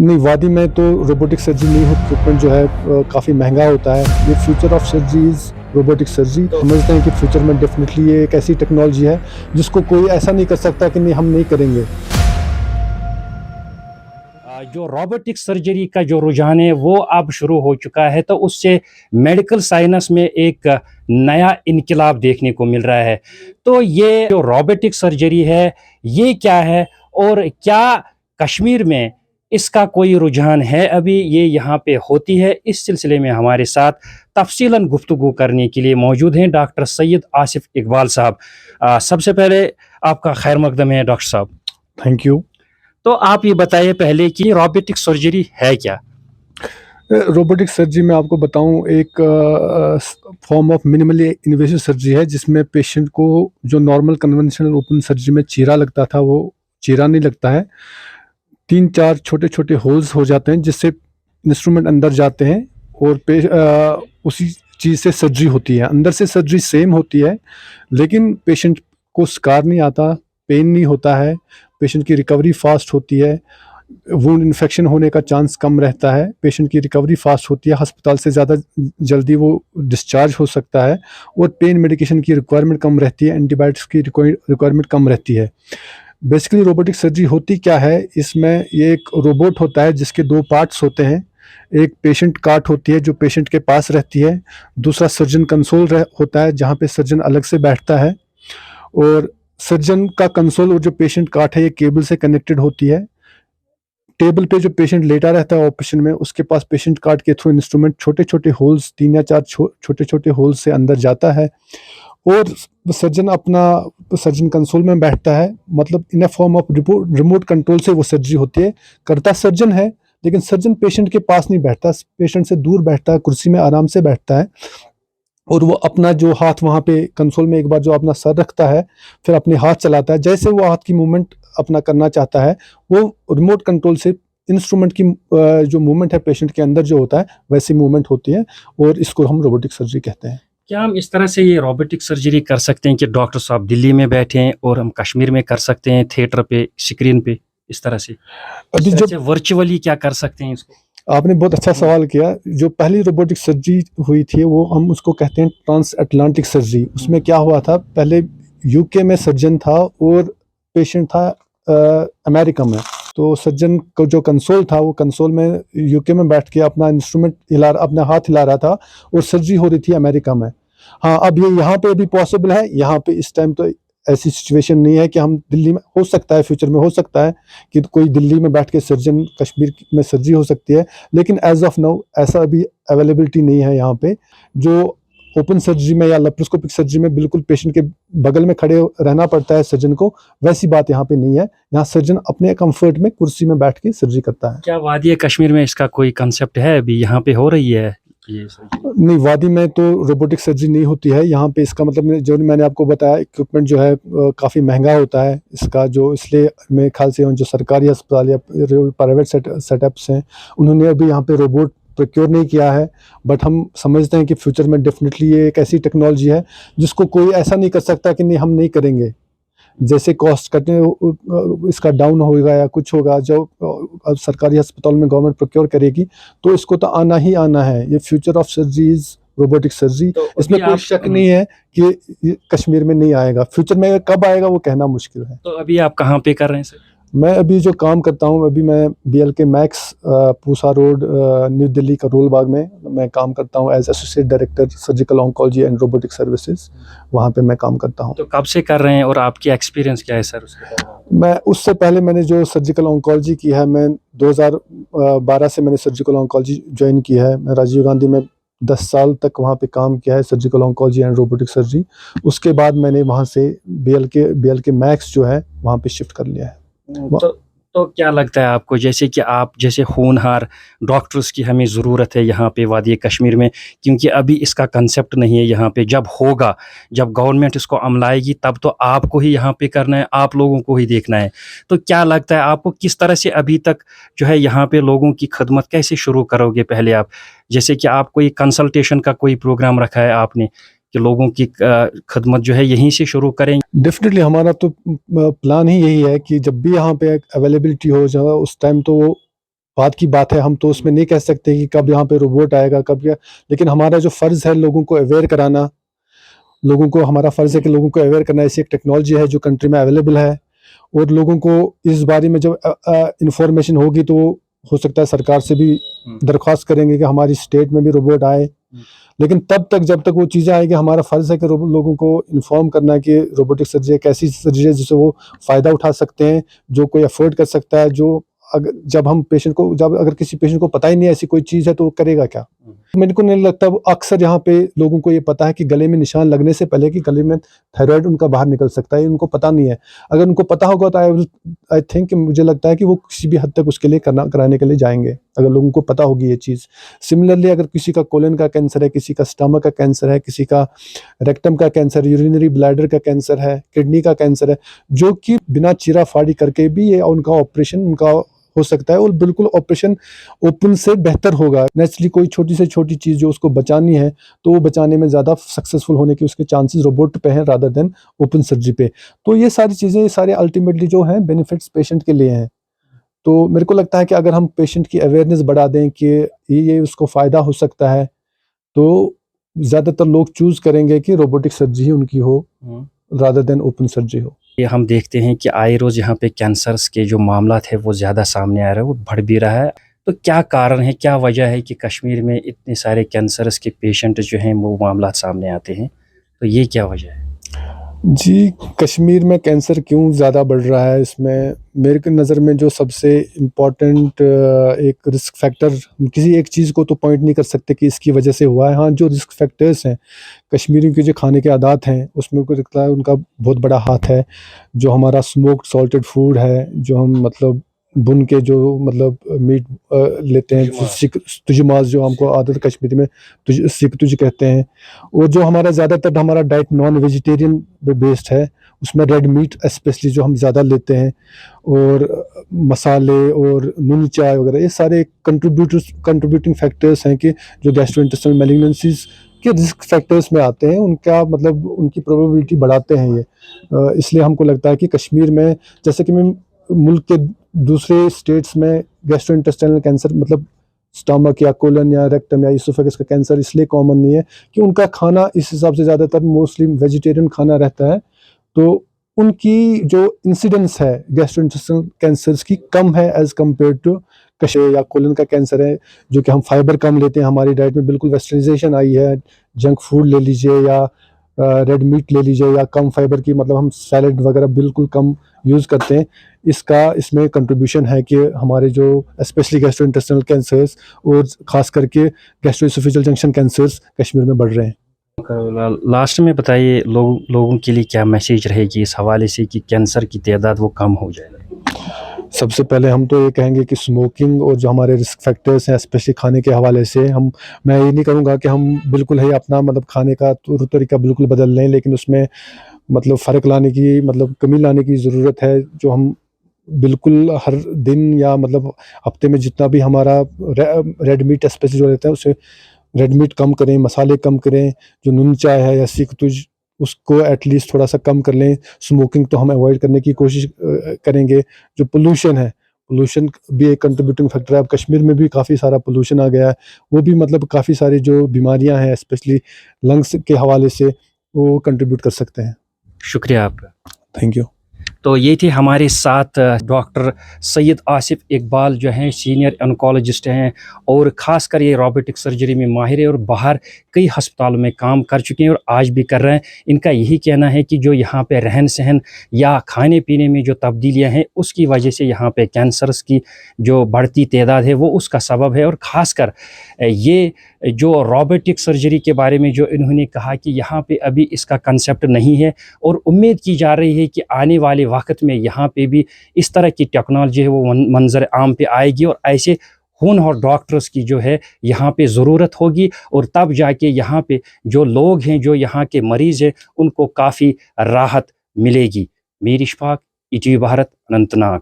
नहीं, वादी में तो रोबोटिक सर्जरी नहीं हो, इक्विपमेंट जो है काफ़ी महंगा होता है। ये future of surgery is robotic surgery. समझते हैं कि फ्यूचर में डेफिनेटली ये एक ऐसी टेक्नोलॉजी है जिसको कोई ऐसा नहीं कर सकता कि नहीं, हम नहीं करेंगे। जो रोबोटिक सर्जरी का जो रुझान है वो अब शुरू हो चुका है, तो उससे मेडिकल साइंस में एक नया इनकलाब देखने को मिल रहा है। तो ये जो रोबोटिक सर्जरी है ये क्या है, और क्या कश्मीर में इसका कोई रुझान है अभी, ये यहाँ पे होती है? इस सिलसिले में हमारे साथ तफसीलन गुफ्तगू करने के लिए मौजूद हैं डॉक्टर सैयद आसिफ इकबाल साहब। सबसे पहले आपका खैर मकदम है डॉक्टर साहब। Thank you. तो आप ये बताइए पहले कि रोबोटिक सर्जरी है क्या? रोबोटिक सर्जरी मैं आपको बताऊं, एक form of minimally invasive surgery है जिसमें पेशेंट को जो नॉर्मल कन्वेंशनल ओपन सर्जरी में चीरा लगता था वो चीरा नहीं लगता है। 3-4 छोटे छोटे होल्स हो जाते हैं जिससे इंस्ट्रूमेंट अंदर जाते हैं और उसी चीज़ से सर्जरी होती है। अंदर से सर्जरी सेम होती है लेकिन पेशेंट को स्कार नहीं आता, पेन नहीं होता है, पेशेंट की रिकवरी फास्ट होती है, वुंड इन्फेक्शन होने का चांस कम रहता है, पेशेंट की रिकवरी फास्ट होती है, अस्पताल से ज़्यादा जल्दी वो डिस्चार्ज हो सकता है और पेन मेडिकेशन की रिक्वायरमेंट कम रहती है, एंटीबायोटिक्स की रिक्वायरमेंट कम रहती है। बेसिकली रोबोटिक सर्जरी होती क्या है, इसमें ये एक रोबोट होता है जिसके 2 पार्ट्स होते हैं। एक पेशेंट कार्ट होती है जो पेशेंट के पास रहती है, दूसरा सर्जन कंसोल होता है जहाँ पे सर्जन अलग से बैठता है, और सर्जन का कंसोल और जो पेशेंट कार्ट है ये केबल से कनेक्टेड होती है। टेबल पे जो पेशेंट लेटा रहता है ऑपरेशन में, उसके पास पेशेंट कार्ट के थ्रू इंस्ट्रूमेंट छोटे छोटे होल्स 3 या 4 छोटे छोटे होल्स से अंदर जाता है और सर्जन कंसोल में बैठता है। मतलब in a form of remote control से वो सर्जरी होती है। करता सर्जन है लेकिन सर्जन पेशेंट के पास नहीं बैठता, पेशेंट से दूर बैठता है, कुर्सी में आराम से बैठता है और वो अपना जो हाथ वहाँ पे कंसोल में एक बार जो अपना सर रखता है फिर अपने हाथ चलाता है। जैसे वो हाथ की मूवमेंट अपना करना चाहता है वो रिमोट कंट्रोल से इंस्ट्रूमेंट की जो मूवमेंट है पेशेंट के अंदर जो होता है वैसी मूवमेंट होती है और इसको हम रोबोटिक सर्जरी कहते हैं। क्या हम इस तरह से ये रोबोटिक सर्जरी कर सकते हैं कि डॉक्टर साहब दिल्ली में बैठे हैं और हम कश्मीर में कर सकते हैं, थिएटर पे, स्क्रीन पे, इस तरह से? अभी जो वर्चुअली क्या कर सकते हैं इसको? आपने बहुत अच्छा सवाल किया। जो पहली रोबोटिक सर्जरी हुई थी वो हम उसको कहते हैं ट्रांस अटलांटिक सर्जरी। उसमें क्या हुआ था, पहले यूके में सर्जन था और पेशेंट था अमेरिका में। तो सर्जन को जो कंसोल था वो कंसोल में यूके में बैठ के अपना इंस्ट्रूमेंट अपना हाथ हिला रहा था और सर्जरी हो रही थी अमेरिका में। हाँ, अब ये यहाँ पे भी पॉसिबल है। यहाँ पे इस टाइम तो ऐसी सिचुएशन नहीं है कि हम दिल्ली में, हो सकता है फ्यूचर में हो सकता है कि कोई दिल्ली में बैठ के सर्जन कश्मीर में सर्जरी हो सकती है, लेकिन एज ऑफ नाउ ऐसा अभी अवेलेबिलिटी नहीं है यहाँ पे। जो ओपन सर्जरी में या लेप्रोस्कोपिक सर्जरी में बिल्कुल पेशेंट के बगल में खड़े रहना पड़ता है सर्जन को, वैसी बात यहाँ पे नहीं है। यहाँ सर्जन अपने कंफर्ट में कुर्सी में बैठ के सर्जरी करता है। क्या वादी कश्मीर में इसका कोई कंसेप्ट है अभी यहाँ पे हो रही है ये सर्जरी? नहीं, वादी में तो रोबोटिक सर्जरी नहीं होती है। यहाँ पे इसका मतलब जो मैंने आपको बताया, इक्विपमेंट जो है काफ़ी महंगा होता है इसका, जो इसलिए मेरे ख्याल से जो सरकारी अस्पताल या प्राइवेट सेटअप्स हैं उन्होंने अभी यहाँ पे रोबोट प्रोक्योर नहीं किया है। बट हम समझते हैं कि फ्यूचर में डेफिनेटली ये एक ऐसी टेक्नोलॉजी है जिसको कोई ऐसा नहीं कर सकता कि नहीं, हम नहीं करेंगे। जैसे कॉस्ट कटने इसका डाउन होगा या कुछ होगा, जो सरकारी अस्पताल में गवर्नमेंट प्रोक्योर करेगी तो इसको तो आना ही आना है। ये future of surgeries robotic surgery, तो इसमें कोई शक नहीं है कि ये कश्मीर में नहीं आएगा। फ्यूचर में कब आएगा वो कहना मुश्किल है। तो अभी आप कहाँ पे कर रहे हैं सर? मैं अभी जो काम करता हूँ, अभी मैं BLK Max Pusa road New Delhi का रोल बाग में मैं काम करता हूँ as associate director surgical oncology and robotic services. वहाँ पे मैं काम करता हूँ। तो कब से कर रहे हैं और आपकी एक्सपीरियंस क्या है सर उसके? मैं उससे पहले मैंने जो सर्जिकल ऑन्कोलॉजी की है, मैं 2012 से मैंने सर्जिकल ऑन्कोलॉजी ज्वाइन की है। मैं राजीव गांधी में 10 साल तक वहाँ पे काम किया है surgical oncology and robotic surgery. उसके बाद मैंने वहाँ से BLK मैक्स जो है वहाँ पे शिफ्ट कर लिया है। तो क्या लगता है आपको, जैसे कि आप जैसे होनहार डॉक्टर्स की हमें ज़रूरत है यहाँ पे वादी कश्मीर में, क्योंकि अभी इसका कंसेप्ट नहीं है यहाँ पे। जब होगा, जब गवर्नमेंट इसको अमलाएगी तब तो आपको ही यहाँ पे करना है, आप लोगों को ही देखना है। तो क्या लगता है आपको, किस तरह से अभी तक जो है यहाँ पे लोगों की खदमत कैसे शुरू करोगे पहले आप? जैसे कि आप कोई कंसल्टेशन का कोई प्रोग्राम रखा है आपने कि लोगों की खदमत जो है यहीं से शुरू करेंगे? डेफिनेटली हमारा तो प्लान ही यही है कि जब भी यहाँ पे अवेलेबिलिटी हो जाए उस टाइम तो वो बाद की बात है, हम तो उसमें नहीं कह सकते कि कब यहाँ पे रोबोट आएगा, कब क्या। लेकिन हमारा जो फ़र्ज़ है लोगों को अवेयर कराना, लोगों को हमारा फ़र्ज़ है कि लोगों को अवेयर करना। ऐसी एक टेक्नोलॉजी है जो कंट्री में अवेलेबल है, और लोगों को इस बारे में जब इन्फॉर्मेशन होगी तो हो सकता है सरकार से भी दरख्वास्त करेंगे कि हमारी स्टेट में भी रोबोट आए। लेकिन तब तक, जब तक वो चीज़ें आएँगी, हमारा फ़र्ज़ है कि लोगों को इन्फॉर्म करना है कि रोबोटिक सर्जरी एक ऐसी सर्जरी है जिससे वो फ़ायदा उठा सकते हैं, जो कोई अफ़ोर्ड कर सकता है। जब अगर किसी पेशेंट को पता ही नहीं है ऐसी कोई चीज़ है, तो वो करेगा क्या? मेरे को नहीं लगता। अक्सर यहाँ पे लोगों को ये पता है कि गले में निशान लगने से पहले कि गले में थायराइड उनका बाहर निकल सकता है, उनको पता नहीं है। अगर उनको पता होगा तो आई थिंक, मुझे लगता है कि वो किसी भी हद तक उसके लिए कराने के लिए जाएँगे, अगर लोगों को पता होगी ये चीज़। सिमिलरली, अगर किसी का कोलन का कैंसर है, किसी का स्टमक का कैंसर है, किसी का रेक्टम का कैंसर, यूरिनरी ब्लैडर का कैंसर है, किडनी का कैंसर है, जो कि बिना चीरा-फाड़ी करके भी ये उनका ऑपरेशन हो सकता है, और बिल्कुल ऑपरेशन ओपन से बेहतर होगा। नेचुरली कोई छोटी से छोटी चीज़ जो उसको बचानी है, तो वो बचाने में ज़्यादा सक्सेसफुल होने के उसके चांसेस रोबोट पे हैं रादर देन ओपन सर्जरी पे। तो ये सारी चीज़ें, सारे अल्टीमेटली जो हैं बेनिफिट्स पेशेंट के लिए हैं। तो मेरे को लगता है कि अगर हम पेशेंट की अवेयरनेस बढ़ा दें कि ये उसको फ़ायदा हो सकता है, तो ज़्यादातर लोग चूज़ करेंगे कि रोबोटिक सर्जरी ही उनकी हो रादर देन ओपन सर्जरी हो। ये हम देखते हैं कि आए रोज़ यहाँ पे कैंसर्स के जो मामला है वो ज़्यादा सामने आ रहा है, वो बढ़ भी रहा है। तो क्या कारण है, क्या वजह है कि कश्मीर में इतने सारे कैंसर्स के पेशेंट जो हैं वो मामला सामने आते हैं? तो ये क्या वजह है? जी, कश्मीर में कैंसर क्यों ज़्यादा बढ़ रहा है, इसमें मेरे की नज़र में जो सबसे इम्पोर्टेंट एक रिस्क फैक्टर, किसी एक चीज़ को तो पॉइंट नहीं कर सकते कि इसकी वजह से हुआ है। हाँ, जो रिस्क फैक्टर्स हैं, कश्मीरियों के जो खाने के आदात हैं, उसमें मुझको लगता है उनका बहुत बड़ा हाथ है। जो हमारा स्मोक्ड सॉल्टेड फूड है, जो हम मतलब भुन के जो मतलब मीट लेते हैं, तुजमास जो हमको आदत कश्मीरी में सिक तुज कहते हैं, और जो हमारा हमारा डाइट नॉन वेजिटेरियन बेस्ड है, उसमें रेड मीट स्पेशली जो हम ज़्यादा लेते हैं, और मसाले और नून चाय वगैरह, ये सारे कंट्रीब्यूटिंग फैक्टर्स हैं कि जो गैस्ट्रोइंटेस्टाइनल मैलिग्नेंसीज के रिस्क फैक्टर्स में आते हैं, उनका मतलब उनकी प्रोबेबिलिटी बढ़ाते हैं ये। इसलिए हमको लगता है कि कश्मीर में, जैसे कि मैं मुल्क के दूसरे स्टेट्स में गैस्ट्रोइंटेस्टाइनल कैंसर मतलब स्टमक या कोलन या रेक्टम या इसोफेगस का कैंसर इसलिए कॉमन नहीं है कि उनका खाना इस हिसाब से ज़्यादातर मोस्टली वेजिटेरियन खाना रहता है, तो उनकी जो इंसिडेंस है गैस्ट्रोइंटेस्टाइनल कैंसर्स की कम है एज़ कम्पेयर टू कशे या कोलन का कैंसर है, जो कि हम फाइबर कम लेते हैं, हमारी डाइट में बिल्कुल वेस्टर्नाइजेशन आई है। जंक फूड ले लीजिए या रेड मीट ले लीजिए, या कम फाइबर की मतलब हम सैलड वगैरह बिल्कुल कम यूज़ करते हैं। इसमें कंट्रीब्यूशन है कि हमारे जो स्पेशली गैस्ट्रोइंटेस्टाइनल कैंसर्स और ख़ास करके गैस्ट्रोएसोफेजियल जंक्शन कैंसर्स कश्मीर में बढ़ रहे हैं। लास्ट में बताइए, लोगों के लिए क्या मैसेज रहेगी इस हवाले से कि कैंसर की तादाद वो कम हो जाए? सबसे पहले हम तो ये कहेंगे कि स्मोकिंग और जो हमारे रिस्क फैक्टर्स हैं स्पेशली खाने के हवाले से, मैं ये नहीं कहूँगा कि हम बिल्कुल ही अपना मतलब खाने का तरीका बिल्कुल बदल लें, लेकिन उसमें मतलब फ़र्क लाने की, मतलब कमी लाने की ज़रूरत है। जो हम बिल्कुल हर दिन या मतलब हफ्ते में जितना भी हमारा रेड मीट स्पेशली जो रहता है, उसे रेड मीट कम करें, मसाले कम करें, जो नून चाय है या सिक तुज उसको एटलीस्ट थोड़ा सा कम कर लें। स्मोकिंग तो हम अवॉइड करने की कोशिश करेंगे। जो पोल्यूशन है, पोल्यूशन भी एक कंट्रीब्यूटिंग फैक्टर है। अब कश्मीर में भी काफ़ी सारा पोल्यूशन आ गया है, वो भी मतलब काफ़ी सारी जो बीमारियां हैं स्पेशली लंग्स के हवाले से वो कंट्रीब्यूट कर सकते हैं। शुक्रिया आपका। Thank you. तो ये थे हमारे साथ डॉक्टर सैयद आसिफ इकबाल, जो हैं सीनियर ऑन्कोलॉजिस्ट हैं और ख़ासकर ये रोबोटिक सर्जरी में माहिर है और बाहर कई अस्पतालों में काम कर चुके हैं और आज भी कर रहे हैं। इनका यही कहना है कि जो यहाँ पे रहन सहन या खाने पीने में जो तब्दीलियाँ हैं उसकी वजह से यहाँ पे कैंसर्स की जो बढ़ती तादाद है वो उसका सबब है। और ख़ासकर ये जो रोबोटिक सर्जरी के बारे में जो इन्होंने कहा कि यहाँ पे अभी इसका कंसेप्ट नहीं है और उम्मीद की जा रही है कि आने वाले वक्त में यहाँ पे भी इस तरह की टेक्नोलॉजी है वो मंजर आम पे आएगी और ऐसे होनहार डॉक्टर्स की जो है यहाँ पे ज़रूरत होगी और तब जाके यहाँ पे जो लोग हैं, जो यहाँ के मरीज़ हैं, उनको काफ़ी राहत मिलेगी। मीर इशफाक, ईटीवी भारत, अनंतनाग।